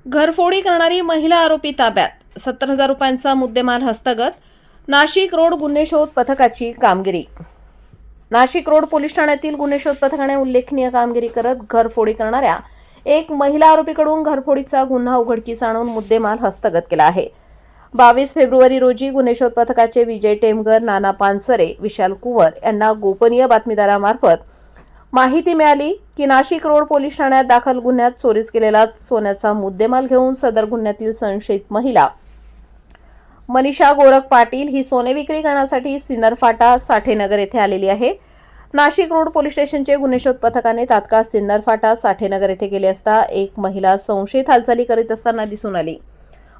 घरफोडी करणारी महिला आरोपी ताब्यात, 70,000 रुपयांचा मुद्देमाल हस्तगत. नाशिक रोड गुन्हे शोध पथकाची कामगिरी. नाशिक रोड पोलीस ठाण्यातील गुन्हे शोध पथकाने उल्लेखनीय कामगिरी करत घरफोडी करणाऱ्या एक महिला आरोपीकडून घरफोडीचा गुन्हा उघडकीस आणून मुद्देमाल हस्तगत केला आहे. 22 फेब्रुवारी रोजी गुन्हे शोध पथकाचे विजय टेमगर, नाना पानसरे, विशाल कुवर यांना गोपनीय बातमीदारामार्फत माहिती मिळाली की नाशिक रोड पोलीस ठाण्यात दाखल गुन्ह्यात चोरीस केलेला सोन्याचा मुद्देमाल घेऊन सदर गुन्ह्यातील संशयित महिला मनीषा गोरख पाटील ही सोने विक्री करण्यासाठी सिन्नर फाटा, साठेनगर येथे आलेली आहे. नाशिक रोड पोलीस स्टेशनचे गुन्हे शोध पथकाने तात्काळ सिन्नर फाटा, साठेनगर येथे गेले असता एक महिला संशयित हालचाली करीत असताना दिसून आली.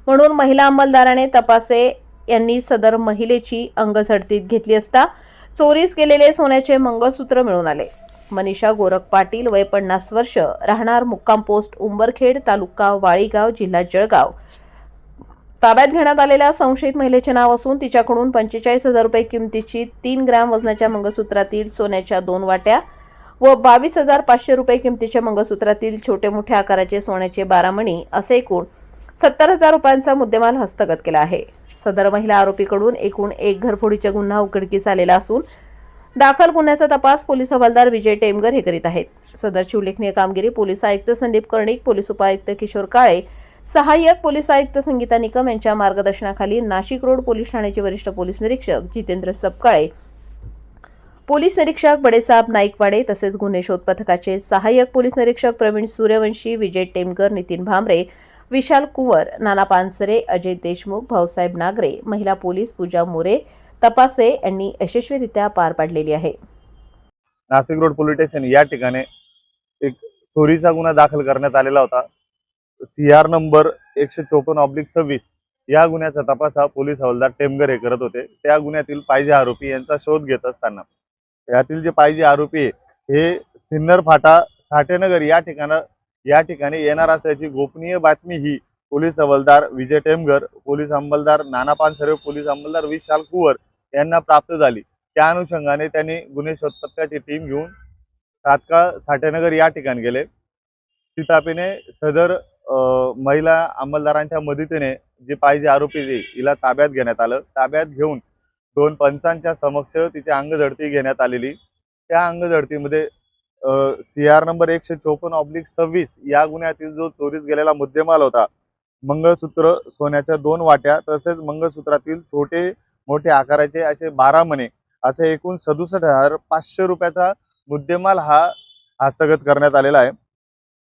म्हणून महिला अंमलदाराने तपासे यांनी सदर महिलेची अंगझडतीत घेतली असता चोरीस गेलेले सोन्याचे मंगळसूत्र मिळून आले. मनीषा गोरख पाटील, वय 50 वर्ष, राहणार मुक्काम पोस्ट उंबरखेड, तालुका वाळीगाव, जिल्हा जळगाव. ताब्यात घेण्यात आलेल्या संशयित महिलेचे नाव असून तिच्याकडून 45,000 रुपये किमतीची 3 ग्रॅम वजनाच्या मंगळसूत्रातील सोन्याच्या 2 वाट्या व 22,500 रुपये किमतीच्या मंगळसूत्रातील छोटे मोठे आकाराचे सोन्याचे 12 मणी असे एकूण 70,000 रुपयांचा मुद्देमाल हस्तगत केला आहे. सदर महिला आरोपीकडून एकूण एक घरफोडीचा गुन्हा उघडकीस आलेला असून दाखल गुन्ह्याचा तपास पोलीस हवालदार विजय टेमगर हे करीत आहेत. सदरची उल्लेखनीय कामगिरी पोलीस आयुक्त संदीप कर्णिक, पोलीस उपायुक्त किशोर काळे, सहाय्यक पोलीस आयुक्त संगीता निकम यांच्या मार्गदर्शनाखाली नाशिक रोड पोलीस ठाण्याचे वरिष्ठ पोलीस निरीक्षक जितेंद्र सपकाळे, पोलीस निरीक्षक बडेसाहेब नाईकवाडे तसेच गुन्हे शोध पथकाचे सहाय्यक पोलीस निरीक्षक प्रवीण सूर्यवंशी, विजय टेमगर, नितीन भामरे, विशाल कुवर, नाना पानसरे, अजय देशमुख, भाऊसाहेब नागरे, महिला पोलीस पूजा मोरे, तपासे यांनी यशस्वीरित्या पार पाडलेली आहे. नाशिक रोड पोलीस स्टेशन या ठिकाणी एक चोरीचा गुन्हा दाखल करण्यात आलेला होता. CR नंबर 154/26 या गुन्ह्याचा तपास हा पोलीस हवालदार टेमगर हे करत होते. त्या गुन्ह्यातील पाहिजे आरोपी यांचा शोध घेत असताना यातील जे पाहिजे आरोपी हे सिन्नर फाटा, साठेनगर या ठिकाणी येणार असल्याची गोपनीय बातमी ही पोलीस हवालदार विजय टेमगर, पोलीस अंमलदार नाना पानसरे, पोलीस अंमलदार विशाल कुवर यांना प्राप्त झाली. त्या अनुषंगाने त्यांनी गुन्हे शोध पथकाची टीम घेऊन तात्काळ साठेनगर या ठिकाणी गेले. तिथापीने सदर महिला अंमलदारांच्या मदतीने जे पाहिजे आरोपी हिला ताब्यात घेण्यात आलं. ताब्यात घेऊन 2 पंचांच्या समक्ष तिची अंगझडती घेण्यात आलेली. त्या अंगझडतीमध्ये CR नंबर 154/26 या गुन्ह्यातील जो चोरीस गेलेला मुद्देमाल होता, मंगळसूत्र, सोन्याच्या 2 वाट्या तसेच मंगळसूत्रातील छोटे मोठे आकाराचे असे 12 मणे असे एकूण 67,500 रुपयाचा मुद्देमाल हा हस्तगत करण्यात आलेला आहे.